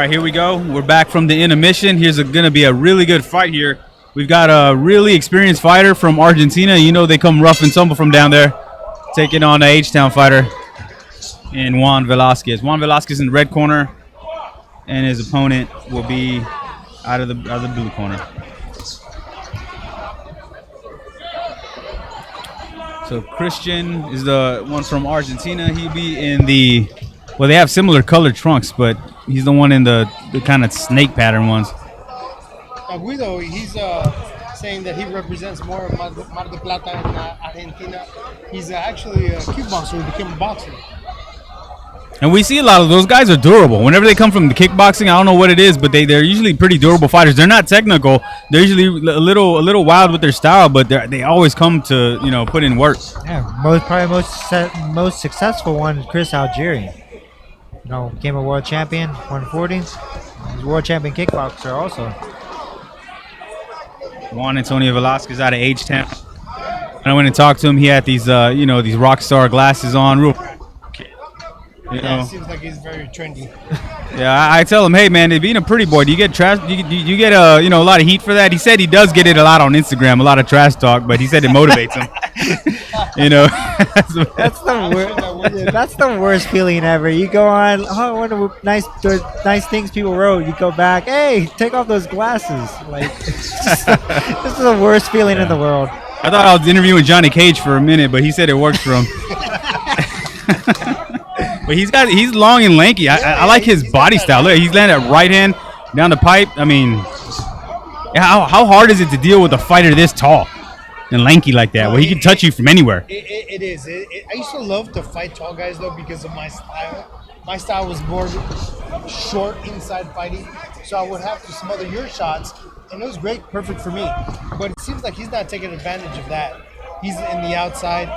right, here we go. We're back from the intermission. Here's going to be a really good fight here. We've got a really experienced fighter from Argentina. You know they come rough and tumble from down there, taking on a H-Town fighter in Juan Velasquez. Juan Velasquez in the red corner, and his opponent will be out of the blue corner. So Christian is the one from Argentina. He'll be in the, well, they have similar colored trunks, but he's the one in the kind of snake pattern ones. Guido, he's saying that he represents more of Mar del Plata in Argentina. He's actually a kickboxer who became a boxer. And we see a lot of those guys are durable. Whenever they come from the kickboxing, I don't know what it is, but they're usually pretty durable fighters. They're not technical. They're usually a little wild with their style, but they always come to put in work. Yeah, most successful one, Chris Algieri. Became a world champion, 140. He's a world champion kickboxer also. Juan Antonio Velasquez out of H-Town. And I went and talked to him. He had these these rock star glasses on. Real. It seems like he's very trendy. Yeah, I tell him, hey man, being a pretty boy, do you get trash? You get a lot of heat for that? He said he does get it a lot on Instagram, a lot of trash talk, but he said it motivates him. That's the worst. That's the worst feeling ever. You go on, oh, what nice things people wrote. You go back, hey, take off those glasses. Like, this is the worst feeling in the world. I thought I was interviewing Johnny Cage for a minute, but he said it works for him. But he's long and lanky. I like his body style. Look, he's landing that right hand down the pipe. I mean, how hard is it to deal with a fighter this tall and lanky like that, where he can touch you from anywhere? It is. I used to love to fight tall guys, though, because of my style. My style was more short inside fighting, so I would have to smother your shots, and it was great, perfect for me. But it seems like he's not taking advantage of that. He's in the outside.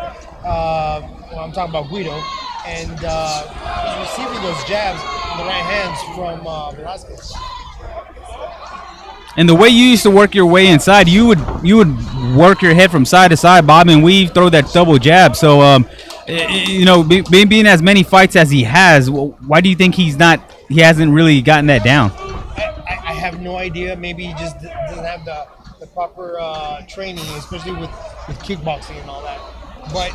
I'm talking about Guido. And he's receiving those jabs in the right hands from Velasquez. And the way you used to work your way inside, you would work your head from side to side, bob and weave, throw that double jab. So, being as many fights as he has, why do you think he hasn't really gotten that down? I have no idea. Maybe he just doesn't have the proper training, especially with kickboxing and all that. But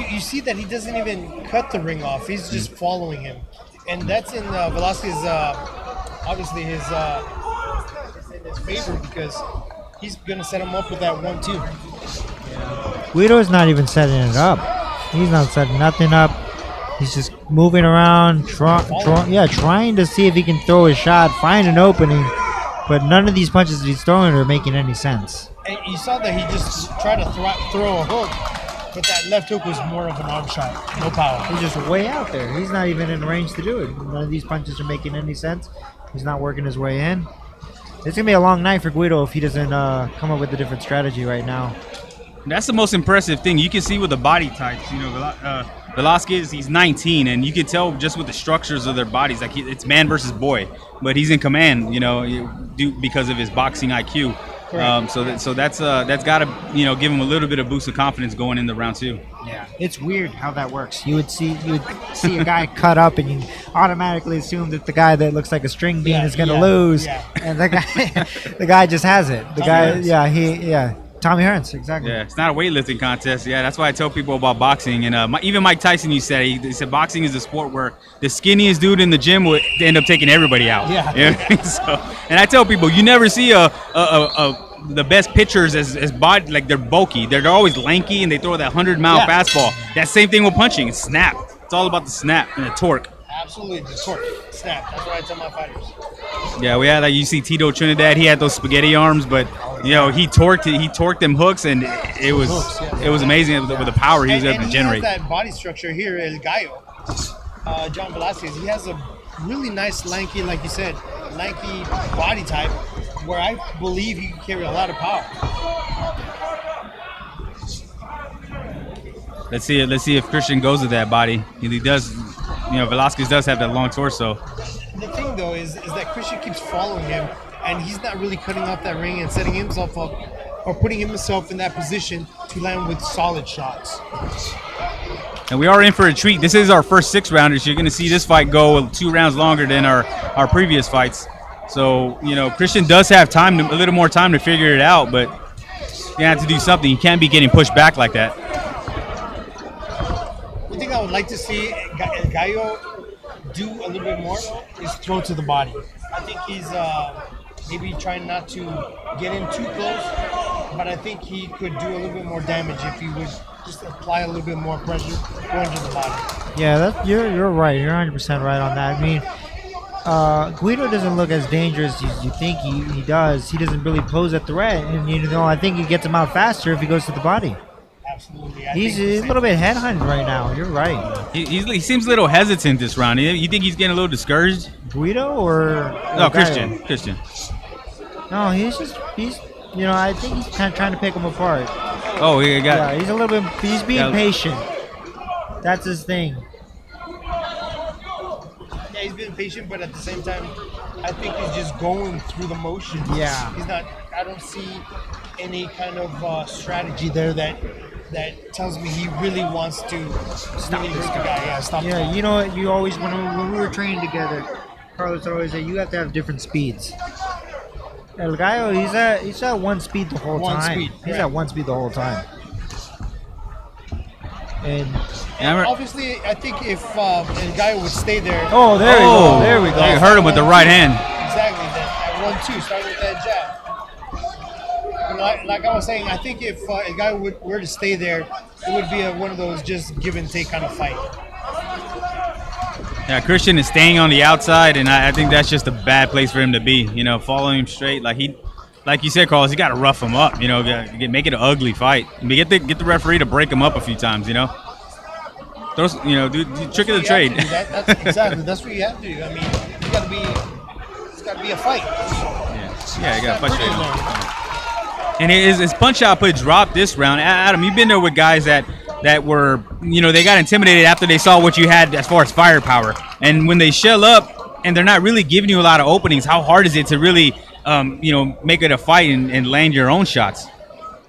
you see that he doesn't even cut the ring off. He's just following him. And that's in Velasquez, obviously his favor, because he's going to set him up with that 1-2. Guido's not even setting it up. He's not setting nothing up. He's just moving around, trying to see if he can throw a shot, find an opening. But none of these punches that he's throwing are making any sense. And you saw that he just tried to throw a hook. But that left hook was more of an arm shot. No power. He's just way out there. He's not even in range to do it. None of these punches are making any sense. He's not working his way in. It's going to be a long night for Guido if he doesn't come up with a different strategy right now. That's the most impressive thing. You can see with the body types, Velasquez, he's 19, and you can tell just with the structures of their bodies, like it's man versus boy. But he's in command, because of his boxing IQ. So that's got to give him a little bit of boost of confidence going into round two. Yeah, it's weird how that works. You would see a guy cut up, and you automatically assume that the guy that looks like a string bean is going to lose, and the guy just has it. Tommy Hearns, exactly. Yeah, it's not a weightlifting contest. Yeah, that's why I tell people about boxing. And even Mike Tyson, he said boxing is a sport where the skinniest dude in the gym would end up taking everybody out. Yeah. And I tell people, you never see the best pitchers as body, like they're bulky. They're always lanky and they throw that 100-mile fastball. That same thing with punching. It's snap. It's all about the snap and the torque. Absolutely, the torque, snap. That's what I tell my fighters. Yeah, we had you see Tito Trinidad. He had those spaghetti arms, but he torqued them hooks, and it was amazing with the power he was able to generate. He has that body structure here, El Gallo, John Velasquez. He has a really nice lanky, like you said, lanky body type, where I believe he can carry a lot of power. Let's see if Christian goes with that body. He does. Velasquez does have that long torso. The thing, though, is that Christian keeps following him, and he's not really cutting off that ring and setting himself up or putting himself in that position to land with solid shots. And we are in for a treat. This is our first 6-rounder, so you're going to see this fight go 2 rounds longer than our previous fights. So, you know, Christian does have time, a little more time to figure it out, but you have to do something. You can't be getting pushed back like that. One thing I would like to see El Gallo do a little bit more is throw to the body. I think he's maybe trying not to get in too close, but I think he could do a little bit more damage if he would just apply a little bit more pressure going to the body. Yeah, you're right. You're 100% right on that. I mean, Guido doesn't look as dangerous as you think he does. He doesn't really pose a threat, and you know I think he gets him out faster if he goes to the body. Absolutely. He's a little bit headhunted right now. You're right. He seems a little hesitant this round. You think he's getting a little discouraged? Guido or No, Gallo? Christian. No, he's you know I think he's kind of trying to pick him apart. Oh, he got. Yeah, he's a little bit. He's being patient. That's his thing. Yeah, he's been patient, but at the same time, I think he's just going through the motions. Yeah. He's not. I don't see any kind of strategy there that tells me he really wants to stop this guy. Yeah, stop. Yeah, him. you know what? You always when we were training together, Carlos always said you have to have different speeds. El Gallo, he's at one speed the whole One time. speed, He's correct. at one speed the whole time. And Obviously, I think if El Gallo would stay there. oh, there we go. There we go. You heard him with the right hand. Exactly. That 1-2, starting with that jab. And like I was saying, I think if El Gallo were to stay there, it would be one of those just give and take kind of fight. Yeah, Christian is staying on the outside, and I think that's just a bad place for him to be. You know, following him straight, like you said, Carlos, you got to rough him up. You know, make it an ugly fight. I mean, get the referee to break him up a few times. You know, those, you know, do trick of the trade. That's exactly. That's what you have to do. I mean, it's got to be a fight. Yeah, you got to punch it. And his punch output dropped this round. Adam, you've been there with guys that were, you know, they got intimidated after they saw what you had as far as firepower. And when they shell up and they're not really giving you a lot of openings, how hard is it to really, you know, make it a fight and land your own shots?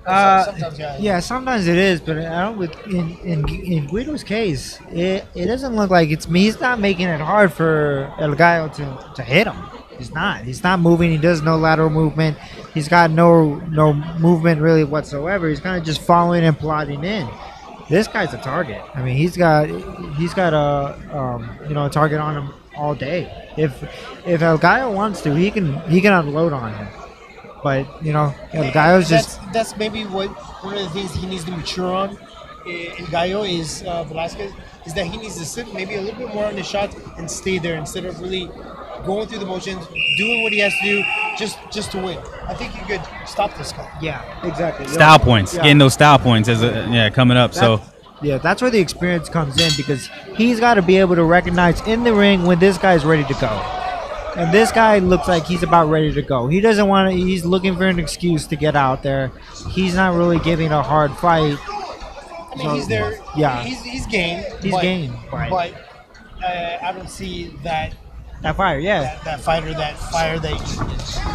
Sometimes, Yeah, sometimes it is, but I don't. In Guido's case, it doesn't look like it's me. He's not making it hard for El Gallo to hit him. He's not. He's not moving. He does no lateral movement. He's got no movement really whatsoever. He's kind of just following and plodding in. This guy's a target. I mean, he's got a you know, a target on him all day. If El Gallo wants to, he can unload on him. But you know, El Gallo's just that's maybe one of the things he needs to mature on. El Gallo is Velasquez is that he needs to sit maybe a little bit more on his shots and stay there instead of really going through the motions, doing what he has to do just to win. I think you could stop this guy. yeah, exactly. Style points, Yeah. getting those style points coming up. So Yeah, that's where the experience comes in because he's got to be able to recognize in the ring when this guy's ready to go. And this guy looks like he's about ready to go. He doesn't want to, he's looking for an excuse to get out there. He's not really giving a hard fight. I mean, he's there. Yeah. He's game. He's game, right. But I don't see that Fire, yeah. that fighter, that fire that you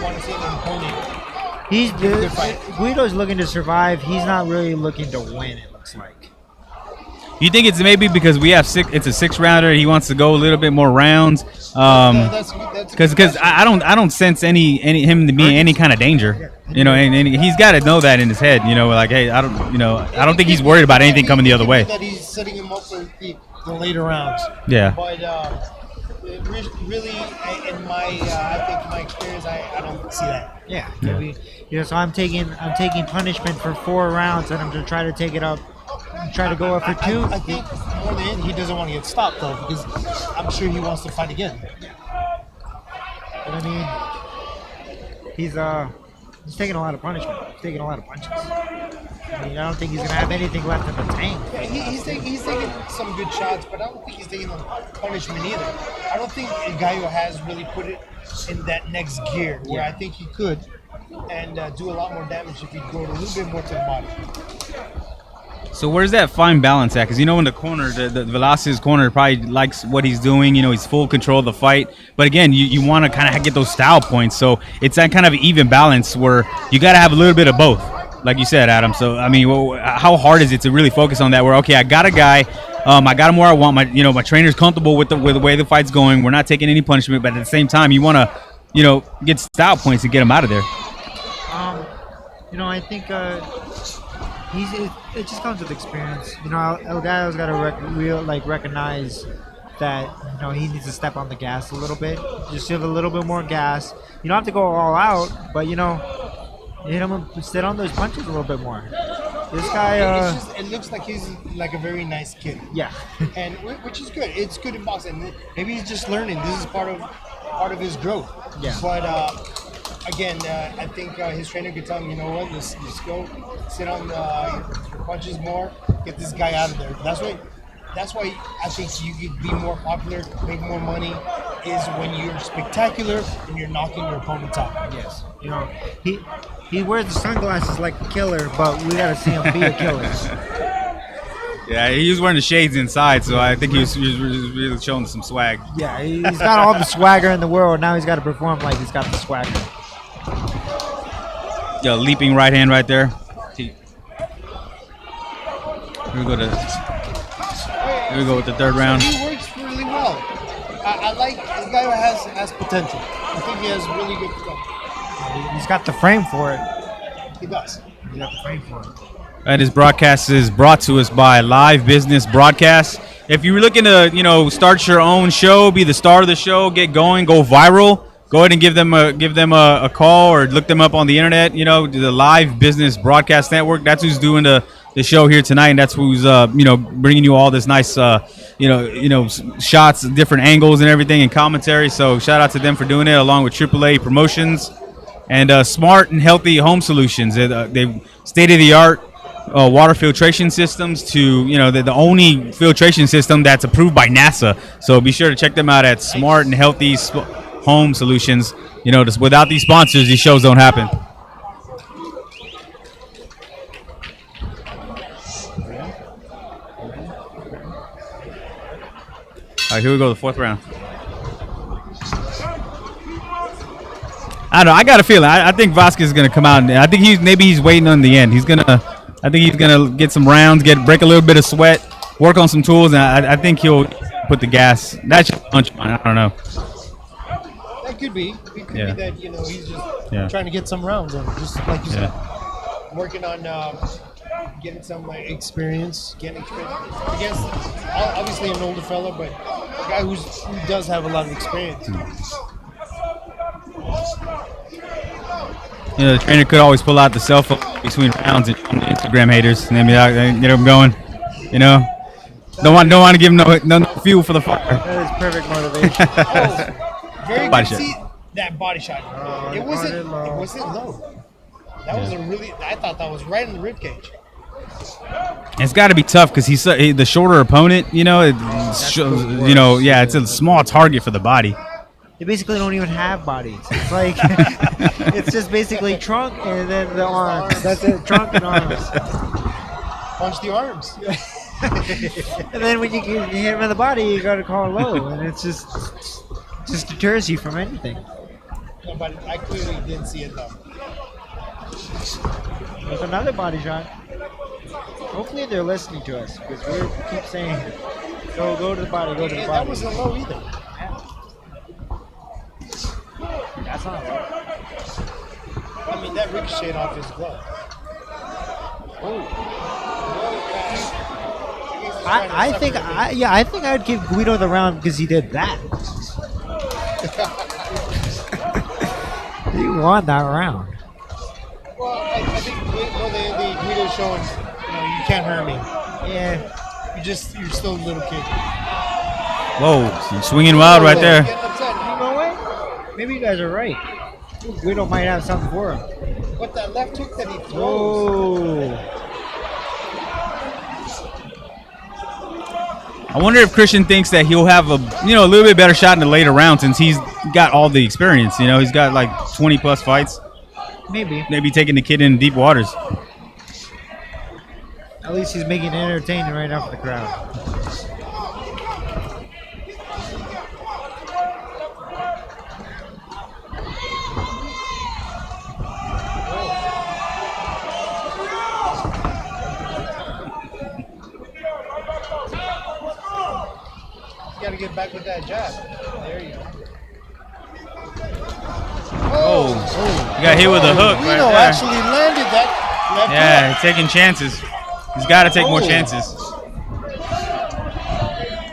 want to see in an opponent. He's Good fight. Guido's looking to survive. He's not really looking to win, it looks like. you think it's maybe because it's a 6-rounder, he wants to go a little bit more rounds? That's Because I don't sense him to be in any kind of danger, you know, and he's got to know that in his head, you know, like, hey, I don't think he's worried about anything coming the other way. That he's setting him up for the later rounds. Yeah. But really, in I think my experience, I don't see that. Yeah. So I'm taking punishment for 4 rounds, and I'm gonna try to take it up, try to go up for 2. I think more than anything, he doesn't want to get stopped though, because I'm sure he wants to fight again. But I mean, he's taking a lot of punishment. He's taking a lot of punches. I mean, I don't think he's gonna have anything left in the tank. Yeah, he's taking some good shots, but I don't think he's taking the punishment either. I don't think El Gallo has really put it in that next gear where I think he could and do a lot more damage if he'd go a little bit more to the body. So where's that fine balance at? Because, you know, in the corner, the Velasquez corner probably likes what he's doing. You know, he's full control of the fight. But again, you want to kind of get those style points. So it's that kind of even balance where you got to have a little bit of both. like you said, Adam. So I mean, how hard is it to really focus on that? Where okay, I got a guy, I got him where I want. My trainer's comfortable with the way the fight's going. We're not taking any punishment, but at the same time, you want to, get style points to get him out of there. I think it just comes with experience. El Gallo's got to recognize that he needs to step on the gas a little bit. Just give a little bit more gas. You don't have to go all out, but hit him, sit on those punches a little bit more. This guy, it looks like he's like a very nice kid. Yeah, and which is good. It's good in boxing. Maybe he's just learning. This is part of his growth. Yeah. But again, I think his trainer could tell him, you know what, let's go sit on your punches more. Get this guy out of there. That's why I think you could be more popular, make more money, is when you're spectacular and you're knocking your opponents out. Yes. He wears the sunglasses like a killer, but we gotta see him be a killer. Yeah, he was wearing the shades inside, so I think he was really showing some swag. Yeah, he's got all the swagger in the world. Now he's got to perform like he's got the swagger. Yo, leaping right hand right there. Here we go with the third round. He works really well. I like the guy who has potential. I think he has really good potential. He's got the frame for it. He does. He's got the frame for it. And this broadcast is brought to us by Live Business Broadcast. If you're looking to, start your own show, be the star of the show, get going, go viral, go ahead and give them a call or look them up on the internet. The Live Business Broadcast Network. That's who's doing the show here tonight, and that's who's bringing you all this nice shots, different angles and everything, and commentary. So shout out to them for doing it, along with AAA Promotions and Smart and Healthy Home Solutions. They've state-of-the-art water filtration systems to the only filtration system that's approved by NASA. So be sure to check them out at Smart and Healthy Home Solutions. Just without these sponsors, these shows don't happen. All right, here we go, the fourth round. I don't know. I got a feeling. I think Vasquez is gonna come out, and I think he's waiting on the end. I think he's gonna get some rounds, break a little bit of sweat, work on some tools, and I think he'll put the gas. That's just punch on. I don't know. That could be. It could be that he's just trying to get some rounds in, just like you said, working on getting some experience, against obviously an older fella, but a guy who does have a lot of experience. The trainer could always pull out the cell phone between rounds and show the Instagram haters, and then get them going. Don't want to give them no fuel for the fire. That is perfect motivation. Very Body good. shot. See that body shot. It wasn't low. That was I thought that was right in the rib cage. It's got to be tough because he's the shorter opponent. It's a small target for the body. They basically don't even have bodies. It's like it's just basically trunk and then the arms. That's it, trunk and arms. Punch the arms. And then when you hit him in the body, you got to call low, and it's just deters you from anything. No, but I clearly didn't see it though. There's another body shot. Hopefully they're listening to us because we keep saying, go to the body, go to the body. That wasn't low either. That's not low. I mean, that ricocheted off his glove. I think I'd give Guido the round because he did that. He won that round. Well, I think the Guido's showing, you can't hurt me. Yeah, you're still a little kid. Whoa, he's swinging wild right there. Getting upset. You know what? Maybe you guys are right. Guido might have something for him. But that left hook that he throws. Oh. I wonder if Christian thinks that he'll have a little bit better shot in the later round since he's got all the experience. He's got like 20 plus fights. Maybe taking the kid in deep waters. At least he's making it entertaining right now for the crowd. get back with that jab. There you go. Oh, you got hit with a hook right Guido there. actually landed that left Yeah, hook. taking chances. He's got to take more chances.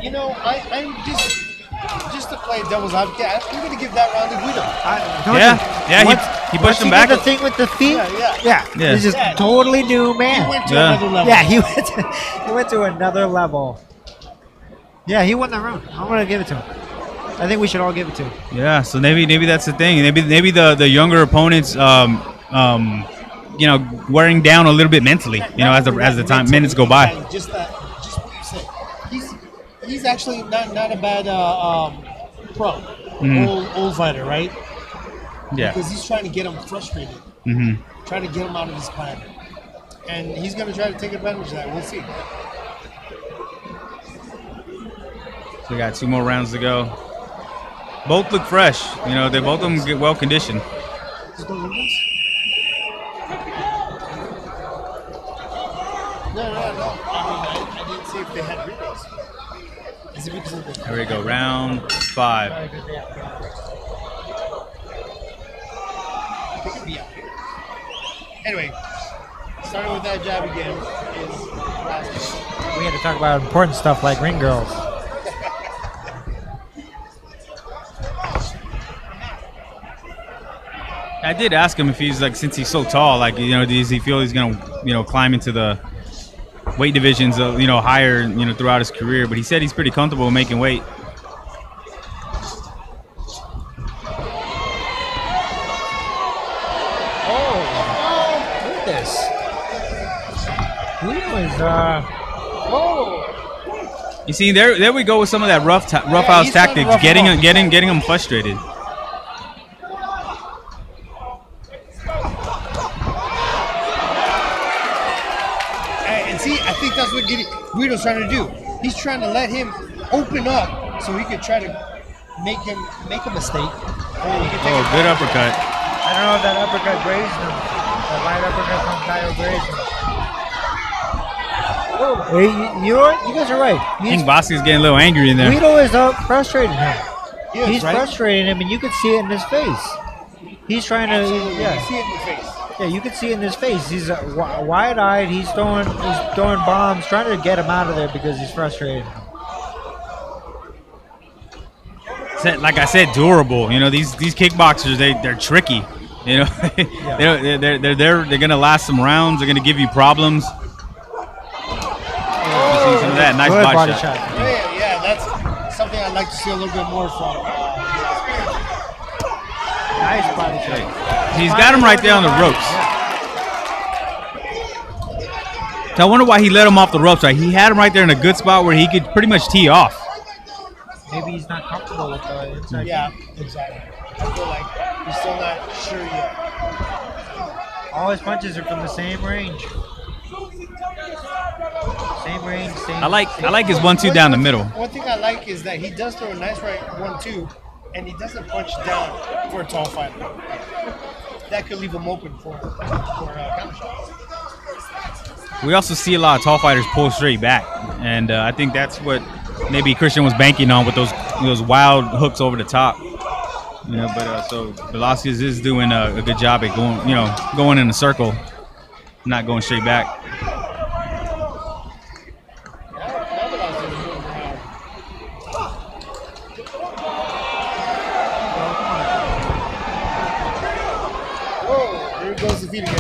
You know, I'm just to play devil's advocate. I'm going to give that round to Guido. He pushed him back. The thing with the feet. Yeah. Yeah. He's just totally new man. He went to Yeah. another level. Yeah, he went to another level. Yeah, he won that round. I'm gonna give it to him. I think we should all give it to him. Yeah, so maybe that's the thing. Maybe the younger opponents, wearing down a little bit mentally. As the time minutes go by. Just what you said. He's actually not a bad pro, old fighter, right? Yeah. Because he's trying to get him frustrated, trying to get him out of his plan, and he's going to try to take advantage of that. We'll see. So we got 2 more rounds to go. Both look fresh. They both of them get well conditioned. Just go Olympics? No. I didn't see if they had replays. Is it because of the... Here we go, round 5. Anyway, starting with that jab again is last. We had to talk about important stuff like ring girls. I did ask him if he's since he's so tall, does he feel he's gonna, climb into the weight divisions, higher, throughout his career? But he said he's pretty comfortable making weight. Look at this. Guido is You see, there we go with some of that rough house he's trying to tactics, rough him up. getting him frustrated. And see, I think that's what Guido's trying to do. He's trying to let him open up so he could try to make a mistake. And he can take it. Good uppercut. I don't know if that uppercut grazed him. That light uppercut from Kyle grazed him. Hey, you know what? You guys are right. I think Vasquez getting a little angry in there. Guido is frustrating him. He's right? frustrating him, and you can see it in his face. He's trying to, You yeah, see it in the face. yeah. You can see it in his face. He's wide-eyed. He's throwing bombs, trying to get him out of there because he's frustrated. Like I said, durable. These kickboxers, they're tricky. They're gonna last some rounds. They're gonna give you problems. You see some of that nice Good body shot. Yeah, that's something I'd like to see a little bit more from. Nice body shot. He's got him right there on the ropes. So I wonder why he let him off the ropes. Right, he had him right there in a good spot where he could pretty much tee off. Maybe he's not comfortable with the inside. Yeah, exactly. I feel like he's still not sure yet. All his punches are from the same range. Same range, same. I like his 1-2 down the middle. One thing I like is that he does throw a nice right 1-2, and he doesn't punch down for a tall fighter. That could leave him open for counter shots. We also see a lot of tall fighters pull straight back, and I think that's what maybe Christian was banking on with those wild hooks over the top. So Velasquez is doing a good job at going in a circle, not going straight back.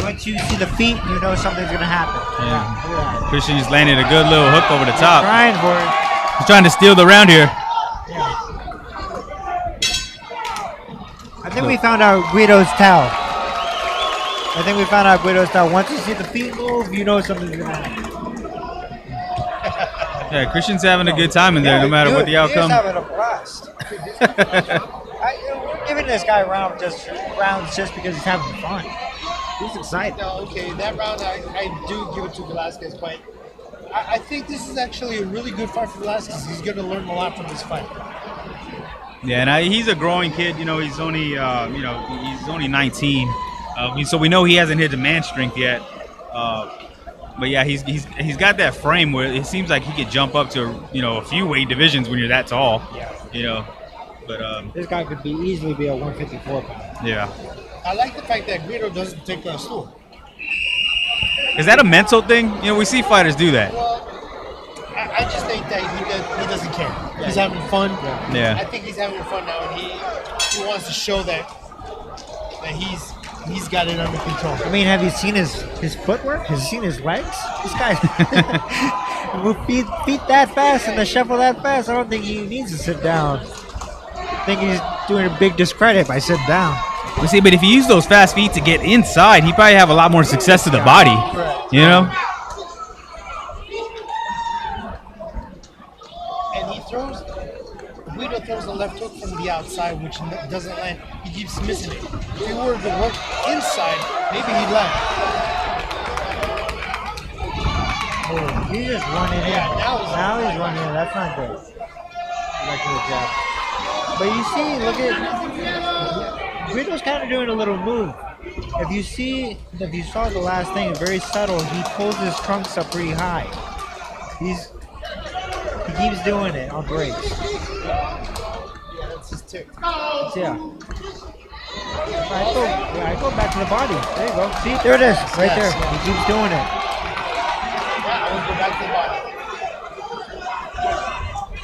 Once you see the feet, you know something's gonna happen. Yeah. Christian just landed a good little hook over the top. Trying for it. He's trying to steal the round here. I think we found out Guido's tell. Once you see the feet move, you know something's gonna happen. Yeah, Christian's having a good time in there, no matter what the outcome. He's having a blast. We're giving this guy rounds just because he's having fun. He's excited. No, okay, that round I do give it to Velasquez, but I think this is actually a really good fight for Velasquez. He's going to learn a lot from this fight. Yeah, and he's a growing kid. He's only he's only 19, so we know he hasn't hit the man strength yet. But yeah, he's got that frame where it seems like he could jump up to a few weight divisions when you're that tall. Yeah. You know, but This guy could easily be a 154 pound. yeah. I like the fact that Guido doesn't take a stool. Is that a mental thing? We see fighters do that. Well, I just think that he doesn't care. He's having fun. Yeah. I think he's having fun now, and he wants to show that he's got it under control. I mean, have you seen his footwork? Have you seen his legs? This guy move feet that fast and the shuffle that fast. I don't think he needs to sit down. I think he's doing a big discredit by sitting down. You see, but if you use those fast feet to get inside, he probably have a lot more success to the body. Correct. And Guido throws a left hook from the outside, which doesn't land. He keeps missing it. If he were to work inside, maybe he'd land. Oh, he's just running in. Yeah, now he's running in. That's not good. Like the jab. But you see, look at Guido's kind of doing a little move. If you saw the last thing, very subtle. He pulls his trunks up pretty high. He keeps doing it on breaks. Yeah, that's his tick. Yeah. I go back to the body. There you go. See, there it is. Right there. He keeps doing it. Yeah, I would go back to the body.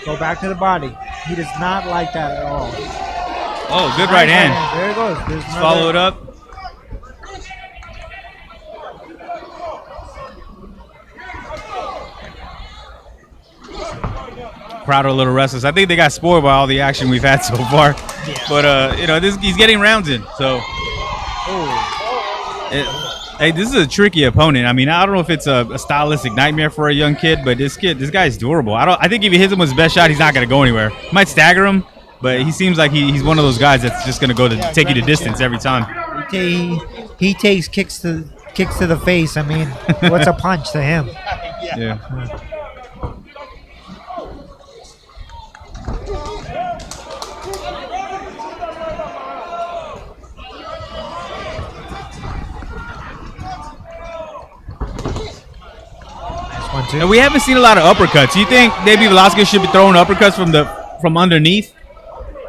Go back to the body. He does not like that at all. Oh, good right hand. There it goes. There's another- Follow it up. Crowd are a little restless. I think they got spoiled by all the action we've had so far. Yeah. But he's getting rounds in. So, hey, this is a tricky opponent. I mean, I don't know if it's a stylistic nightmare for a young kid, but this guy's durable. I think if he hits him with his best shot, he's not gonna go anywhere. Might stagger him, but he seems like he's one of those guys that's just gonna go to take you to distance every time. He takes kicks to the face. I mean, what's a punch to him? Yeah. One, two. And we haven't seen a lot of uppercuts. You think maybe Velasquez should be throwing uppercuts from underneath?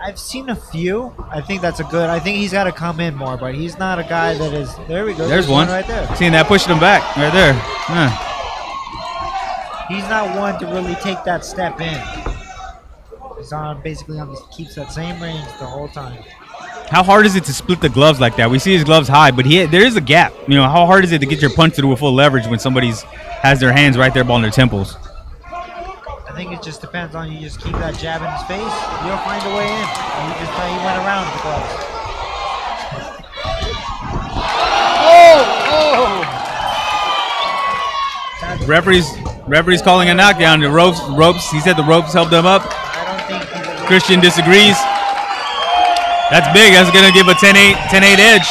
I've seen a few. I think that's a good. I think he's got to come in more, but he's not a guy that is. There we go. There's one right there. Seeing that pushing him back right there. He's not one to really take that step in. He's keeps that same range the whole time. How hard is it to split the gloves like that? We see his gloves high, but there is a gap. How hard is it to get your punch through with full leverage when somebody's has their hands right there on their temples? I think it just depends on you. Just keep that jab in his face. You'll find a way in. He went around the gloves. Referee's calling a knockdown. The ropes. He said the ropes helped them up. I don't think Christian disagrees. That's big. That's going to give a 10-8 edge.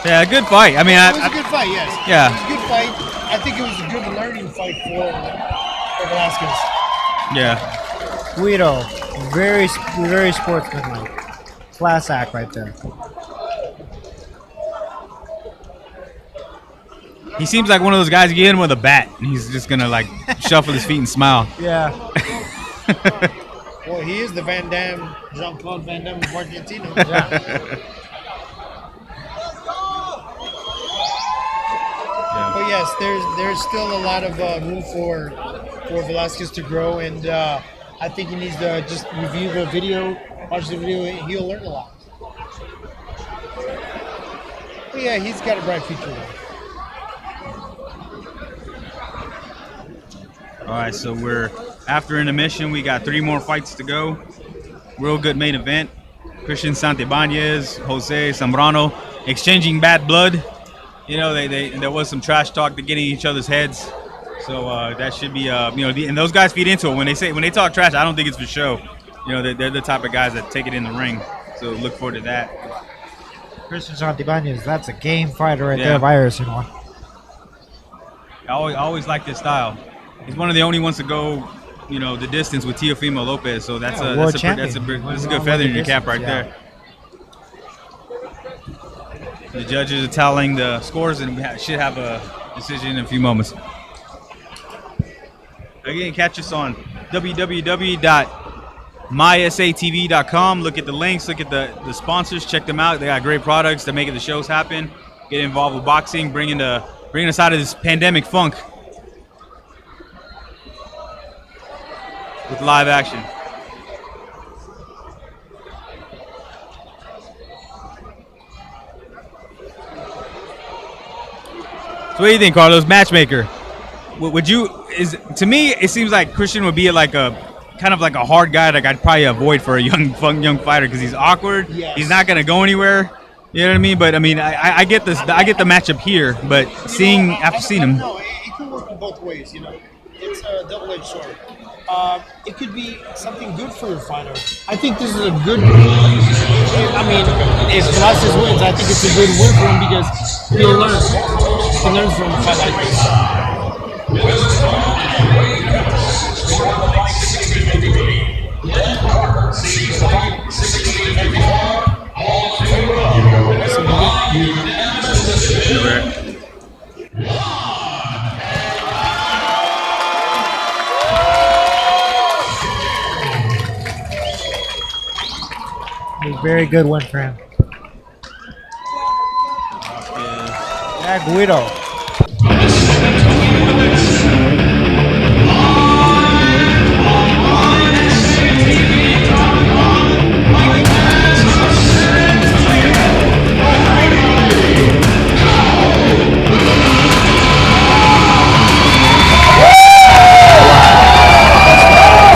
Yeah, good fight. I mean, it was a good fight, yes. Yeah. It was a good fight. I think it was a good learning fight for Velasquez. Yeah. Guido, very sportsmanlike. Class act right there. He seems like one of those guys you get him with a bat, and he's just going to, shuffle his feet and smile. Yeah. Well, he is the Jean-Claude Van Damme of Argentina. Yeah. But yes, there's still a lot of room for Velasquez to grow, and I think he needs to just review the video, watch the video, and he'll learn a lot. But yeah, he's got a bright future. All right, so we're after intermission. We got 3 more fights to go. Real good main event. Christian Santibanez, Jose Zambrano exchanging bad blood. There was some trash talk to getting each other's heads. So that should be, and those guys feed into it. When they talk trash, I don't think it's for show. They're the type of guys that take it in the ring. So look forward to that. Christian Santibanez, that's a game fighter right there if I ever seen one. I always like this style. He's one of the only ones to go, the distance with Teofimo Lopez. So that's a good feather in your cap right there. The judges are tallying the scores and we should have a decision in a few moments. Again, catch us on www.mysatv.com. Look at the links, look at the sponsors, check them out. They got great products. They're making the shows happen. Get involved with boxing, bringing us out of this pandemic funk with live action. So what do you think, Carlos? Matchmaker. Would you to me it seems like Christian would be like a kind of like a hard guy that I'd probably avoid for a young fighter because he's awkward. Yes. He's not gonna go anywhere. You know what I mean? But I mean I get this. I get the matchup here, but after seeing him. No, it could work in both ways. You know, it's a double-edged sword. It could be something good for your fighter. I think this is a good. I mean, if Velasquez wins, I think it's a good win for him because he'll learn. He learns from a fight like this. A very good one for him. Yeah, Guido.